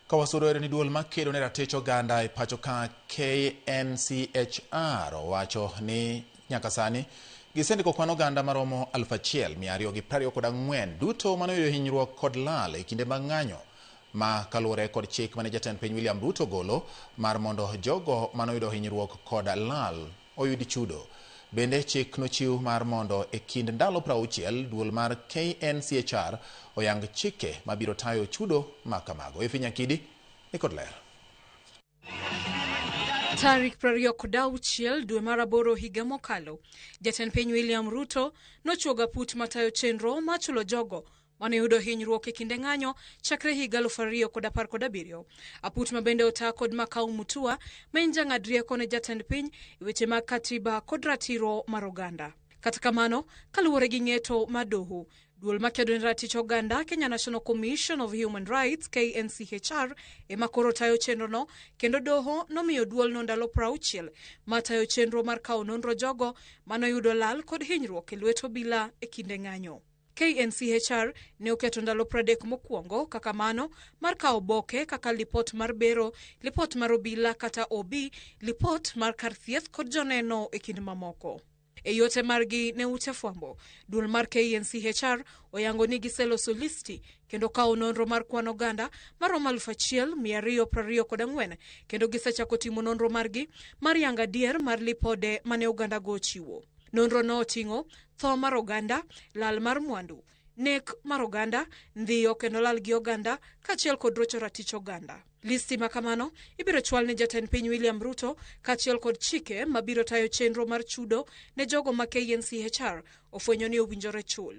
Kawasudore ni duol makedo ne ratich oganda e pacho ka KNCHR owacho ni nyaka sani gisendiko kwan oganda maromo 1,224 duto manoyudo hinyruok kod lal e kinde mag ng'anyo ma kaluwore kod chik mane jatend piny William Ruto golo mar mondo jogo manoyudo hinyruok kod lal oyud chudo. Bende chik nochiw mar mondo e kind ndalo 60 duol mar KNCHR oyang chike mabiro tayo chudo makamago. Nyakidi ni kod ler. Tarik 26 dwe mar aboro higa mokalo, jatend piny William Ruto nochuoga put matayo chenro machulo jogo mane yudo hinyruok e kinde ng'anyo chakre higa 2017. Aput mabende ota kod Makau Mutua ma en jang'ad rieko ne jatend piny e weche mag katiba kod ratiro mar oganda. Kata kamano, kaluwore gi ng'eto mar doho, duol makedo ne ratich oganda Kenya National Commission of Human Rights KNCHR ema koro tayo chenro no, kendo doho nomiyo duol no ndalo 60 matayo chenro mar kawo nonro jogo manoyudo lal kod hinyruok e lwet obila e kinde ng'anyo. KNCHR ne oketo ndalo 30 mokwongo kaka mano mar kawo oboke kaka lipot mar bero, lipot mar obila kata OB, lipot mar kar thieth kod joneno e kind mamoko. E yote margi ne ute fwambo, duol mar KNCHR oyango ni giseloso listi kendo kawo nonro mar kwan oganda maromo 1,224 kendo gisechako timo nonro margi mar yango adier mar lipode mane oganda go chiwo. Nonro no oting'o tho mar oganda, lal mar mwandu, nek mar oganda, ndhiyo kendo lal gi oganda kachiel kod rocho ratich oganda. Listi makamano ibiro chwal ne jatend piny William Ruto kachiel kod chike mabiro tayo chenro mar chudo ne jogo ma KNCHR ofwenyo ni owinjore chul.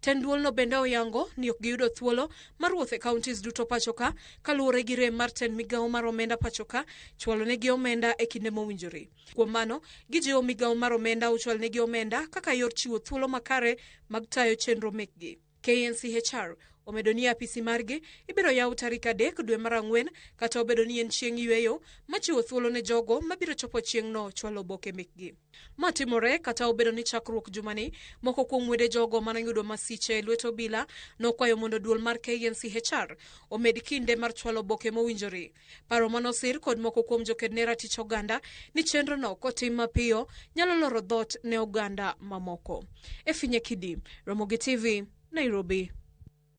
Tend duol no bende oyango ni ok giyudo thuolo mar wuotho e counties duto pachoka kaluwore gi rem mar tend migawo mar omenda pachoka chwalo negi omenda e kinde mowinjore. Kuom mano, gijiwo migawo mar omenda ochwal negi omenda kaka yor chiwo thuolo makare mag tayo chenro mekgi. KNCHR omedo ni apisi margi ibiro yaw tarik 3 dwe mar Ang'wen kata obedo ni en chieng' yweyo machiwo thuolo ne jogo mabiro chopo chieng' no chwalo oboke mekgi. Matimore kata obedo ni chakruok jumani moko kuom wede jogo manayudo masiche e lwet obila nokwayo mondo duol mar KNCHR omed kinde mar chwalo oboke mowinjore. Paro manosir kod moko kuom joked ne ratich oganda ni chenro no kotim mapiyo nyalo loro dhot ne oganda mamoko. Nyakidi, Ramogi TV, Nairobi.